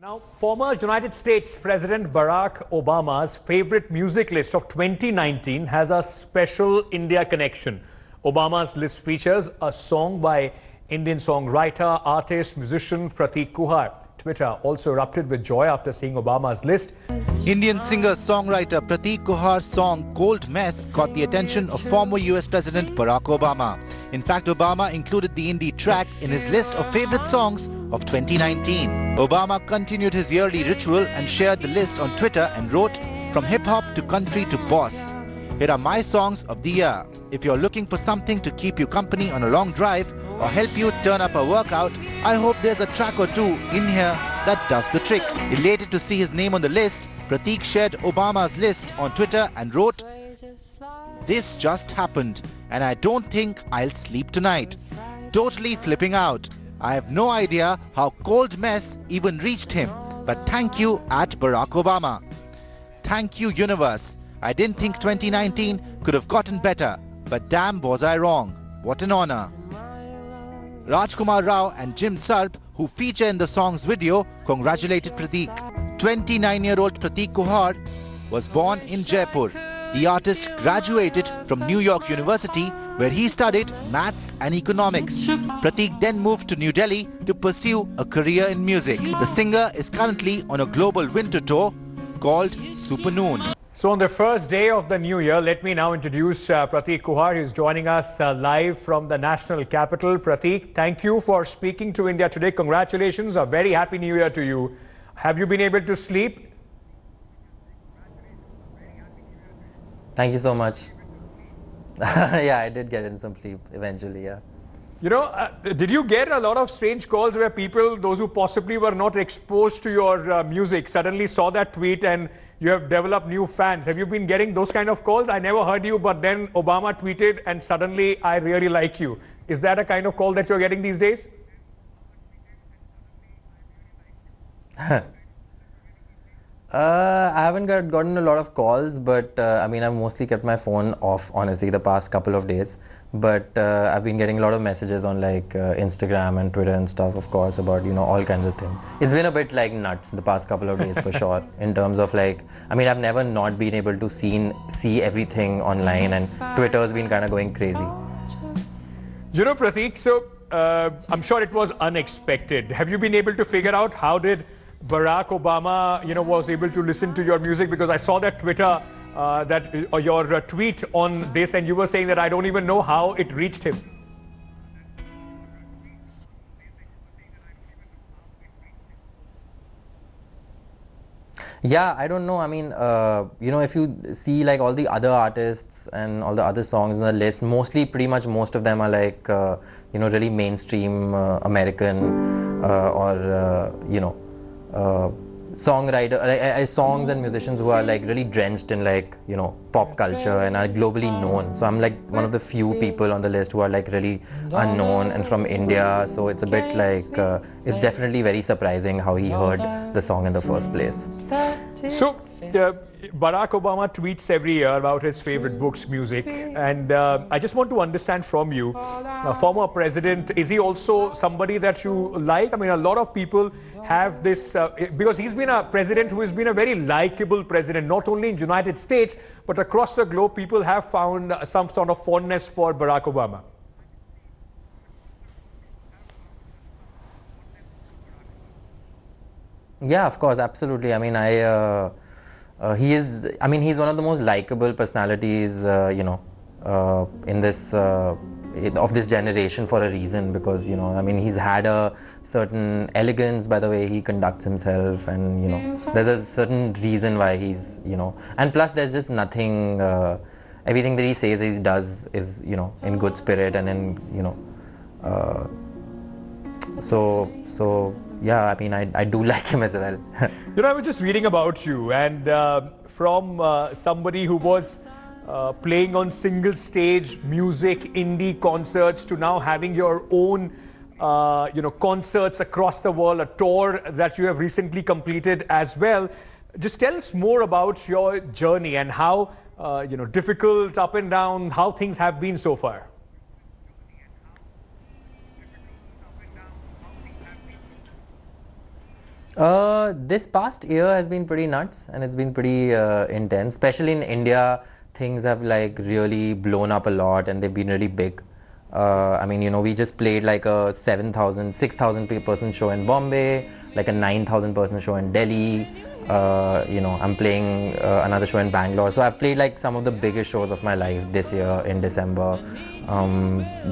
Now, former United States President Barack Obama's favorite music list of 2019 has a special India connection. Obama's list features a song by Indian songwriter, artist, musician Prateek Kuhad. Twitter also erupted with joy after seeing Obama's list. Indian singer-songwriter Prateek Kuhad's song Cold Mess caught the attention of former US President Barack Obama. In fact, Obama included the indie track in his list of favorite songs of 2019. Obama continued his yearly ritual and shared the list on Twitter and wrote, "From hip-hop to country to boss. Here are my songs of the year. If you're looking for something to keep you company on a long drive or help you turn up a workout, I hope there's a track or two in here that does the trick." Elated to see his name on the list, Prateek shared Obama's list on Twitter and wrote, "This just happened and I don't think I'll sleep tonight. Totally flipping out. I have no idea how Cold Mess even reached him, but thank you at Barack Obama. Thank you, universe. I didn't think 2019 could have gotten better, but damn was I wrong. What an honor." Rajkumar Rao and Jim Sarp, who feature in the song's video, congratulated Prateek. 29-year-old Prateek Kuhad was born in Jaipur. The artist graduated from New York University, where he studied maths and economics. Prateek then moved to New Delhi to pursue a career in music. The singer is currently on a global winter tour called Supernoon. So on the first day of the new year, let me now introduce Prateek Kuhad, who's joining us live from the national capital. Prateek, thank you for speaking to India Today. Congratulations. A very happy new year to you. Have you been able to sleep? Thank you so much. Yeah, I did get in some sleep eventually, yeah. You know, did you get a lot of strange calls where people, those who possibly were not exposed to your music, suddenly saw that tweet and you have developed new fans? Have you been getting those kind of calls? I never heard you, but then Obama tweeted and suddenly I really like you. Is that a kind of call that you're getting these days? I haven't gotten a lot of calls, but I mean, I've mostly kept my phone off, honestly, the past couple of days. But I've been getting a lot of messages on like Instagram and Twitter and stuff, of course, about, you know, all kinds of things. It's been a bit like nuts the past couple of days for sure, in terms of like, I mean, I've never not been able to see everything online, and Twitter's been kind of going crazy. You know, Prateek, so I'm sure it was unexpected. Have you been able to figure out how did Barack Obama, you know, was able to listen to your music? Because I saw that Twitter, your tweet on this, and you were saying that I don't even know how it reached him. Yeah, I don't know. I mean, you know, if you see like all the other artists and all the other songs on the list, mostly, pretty much most of them are like, you know, really mainstream American you know, songwriter, songs and musicians who are like really drenched in like, you know, pop culture and are globally known. So I'm like one of the few people on the list who are like really unknown and from India. So it's a bit like, it's definitely very surprising how he heard the song in the first place. So Barack Obama tweets every year about his favorite books, music, and I just want to understand from you, former president, is he also somebody that you like? I mean, a lot of people have this, because he's been a president who has been a very likable president, not only in the United States, but across the globe, people have found some sort of fondness for Barack Obama. Yeah, of course, absolutely. I mean, I mean, he's one of the most likable personalities, you know, in this, of this generation for a reason, because, you know, I mean, he's had a certain elegance by the way he conducts himself, and, you know, there's a certain reason why he's, you know, and plus there's just nothing, everything that he says he does is, you know, in good spirit and in, you know, so yeah, I mean, I do like him as well. You know, I was just reading about you, and from somebody who was playing on single stage music, indie concerts, to now having your own, you know, concerts across the world, a tour that you have recently completed as well. Just tell us more about your journey and how, you know, difficult, up and down, how things have been so far. This past year has been pretty nuts and it's been pretty intense. Especially in India, things have like really blown up a lot and they've been really big. I mean, you know, we just played like a 6,000 person show in Bombay, like a 9,000 person show in Delhi. You know, I'm playing another show in Bangalore. So I've played like some of the biggest shows of my life this year in December.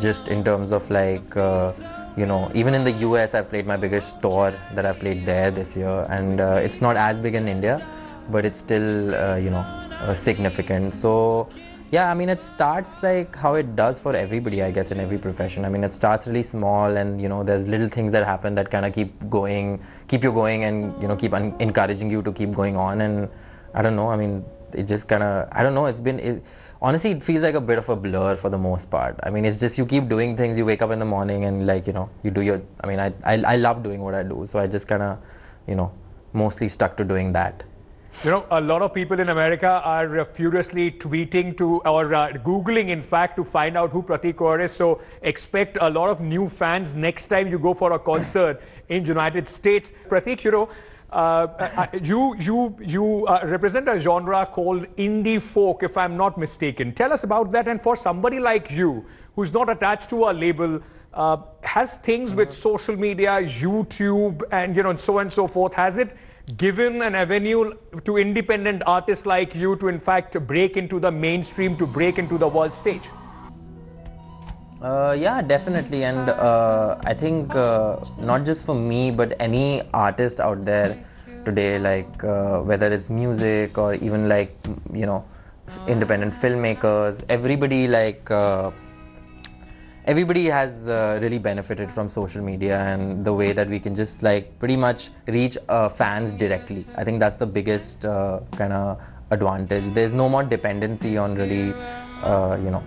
Just in terms of like, you know, even in the US, I've played my biggest tour that I've played there this year. And it's not as big in India, but it's still, you know, significant. So yeah, I mean, it starts like how it does for everybody, I guess, in every profession. I mean, it starts really small and, you know, there's little things that happen that kind of keep you going and, you know, keep encouraging you to keep going on. And I don't know, I mean, it just kind of, I don't know, honestly, it feels like a bit of a blur for the most part. I mean, it's just you keep doing things, you wake up in the morning and like, you know, you do your, I mean, I love doing what I do. So I just kind of, you know, mostly stuck to doing that. You know, a lot of people in America are furiously tweeting to or Googling, in fact, to find out who Prateek Kuhad is. So expect a lot of new fans next time you go for a concert in United States. Prateek, you know, you represent a genre called indie folk, if I'm not mistaken. Tell us about that. And for somebody like you, who's not attached to a label, has things with social media, YouTube, and you know, so on and so forth, has it given an avenue to independent artists like you to in fact break into the mainstream, to break into the world stage? Yeah, definitely. And I think not just for me, but any artist out there today, like whether it's music or even like, you know, independent filmmakers, everybody like everybody has really benefited from social media and the way that we can just like pretty much reach fans directly. I think that's the biggest kind of advantage. There's no more dependency on really, you know,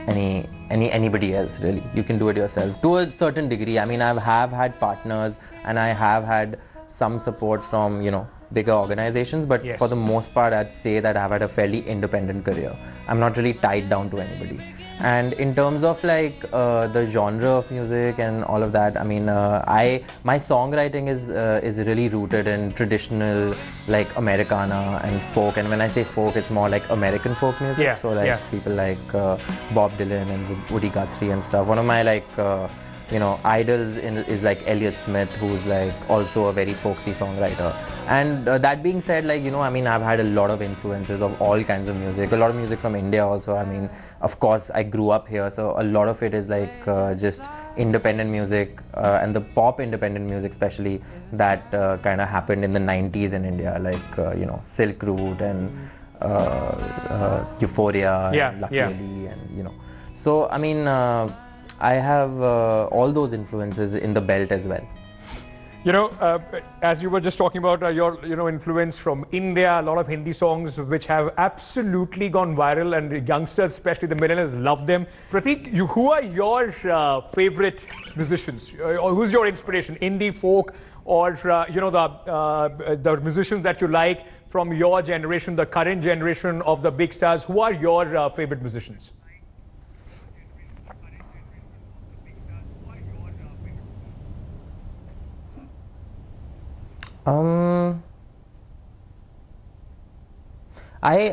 anybody else really. You can do it yourself to a certain degree. I mean, I have had partners and I have had some support from, you know, bigger organizations, but yes, for the most part, I'd say that I've had a fairly independent career. I'm not really tied down to anybody. And in terms of like the genre of music and all of that, I mean, my songwriting is really rooted in traditional like Americana and folk. And when I say folk, it's more like American folk music. Yeah, so like people like Bob Dylan and Woody Guthrie and stuff. One of my like you know, idols is like Elliott Smith, who's like also a very folksy songwriter. And that being said, like, you know, I mean, I've had a lot of influences of all kinds of music, a lot of music from India also. I mean, of course, I grew up here, so a lot of it is like just independent music and the pop independent music especially that kind of happened in the 90s in India, like, you know, Silk Route and Euphoria and Lucky Lady and, you know. So, I mean, I have all those influences in the belt as well. You know, as you were just talking about your, you know, influence from India, a lot of Hindi songs which have absolutely gone viral and youngsters, especially the millennials, love them. Prateek, who are your favorite musicians? Or who's your inspiration? Indie, folk, or, you know, the musicians that you like from your generation, the current generation of the big stars? Who are your favorite musicians? I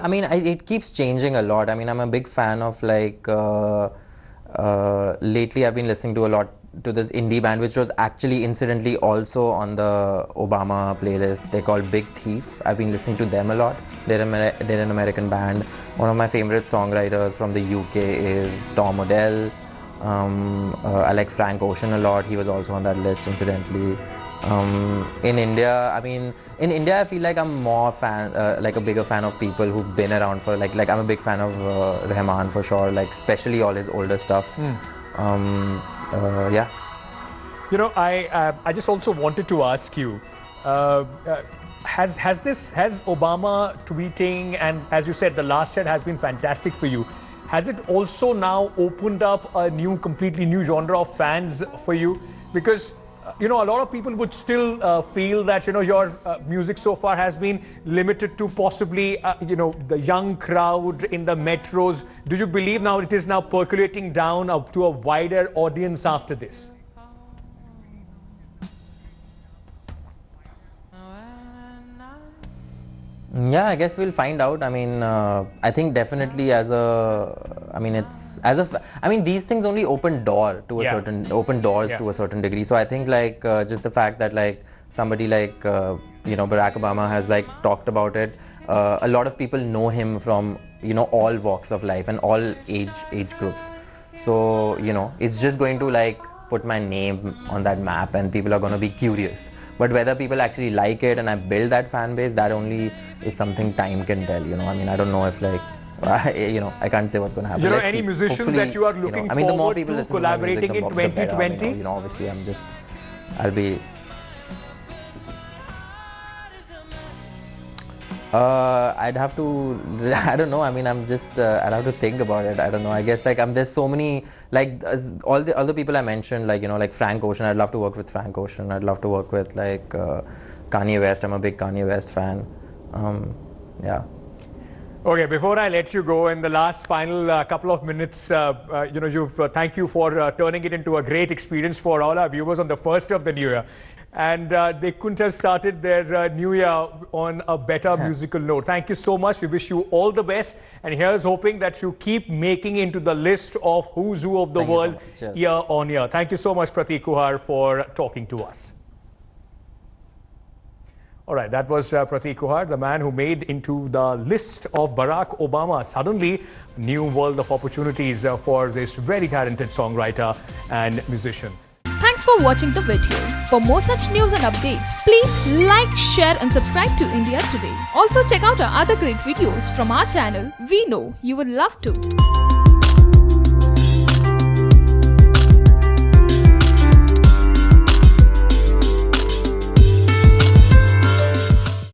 mean, it keeps changing a lot. I mean, I'm a big fan of like, lately I've been listening to a lot to this indie band, which was actually incidentally also on the Obama playlist. They're called Big Thief. I've been listening to them a lot. They're an American band. One of my favorite songwriters from the UK is Tom Odell. I like Frank Ocean a lot. He was also on that list incidentally. In India, I mean, in India, I feel like I'm more like a bigger fan of people who've been around for like I'm a big fan of Rahman for sure, like especially all his older stuff. Yeah. You know, I just also wanted to ask you, has Obama tweeting, and as you said, the last chat has been fantastic for you. Has it also now opened up a completely new genre of fans for you? Because you know, a lot of people would still feel that, you know, your music so far has been limited to possibly, you know, the young crowd in the metros. Do you believe now it is now percolating down up to a wider audience after this? Yeah, I guess we'll find out. I mean, I think definitely as a, I mean, it's as a, I mean, these things only open doors to a certain degree. So I think like just the fact that like somebody like Barack Obama has like talked about it. A lot of people know him from all walks of life and all age groups. So it's just going to like put my name on that map, and people are going to be curious. But whether people actually like it and I build that fan base, that only is something time can tell. I mean, I don't know if like, I can't say what's going to happen. Any musicians that you are looking forward to collaborating in 2020? Obviously, I'll be. I'd have to, I don't know. I mean, I'd have to think about it. I don't know. I guess like there's so many, like all the other people I mentioned, like, like Frank Ocean. I'd love to work with Frank Ocean. I'd love to work with like Kanye West. I'm a big Kanye West fan. Yeah. Okay, before I let you go, in the last final couple of minutes, thank you for turning it into a great experience for all our viewers on the first of the new year. And they couldn't have started their new year on a better musical note. Thank you so much. We wish you all the best. And here's hoping that you keep making into the list of who's who of the world year on year. Thank you so much, Prateek Kuhad, for talking to us. All right, that was Prateek Kuhad, the man who made into the list of Barack Obama. Suddenly, a new world of opportunities for this very talented songwriter and musician. Thanks for watching the video. For more such news and updates, please like, share and subscribe to India Today. Also check out our other great videos from our channel. We know you will love to.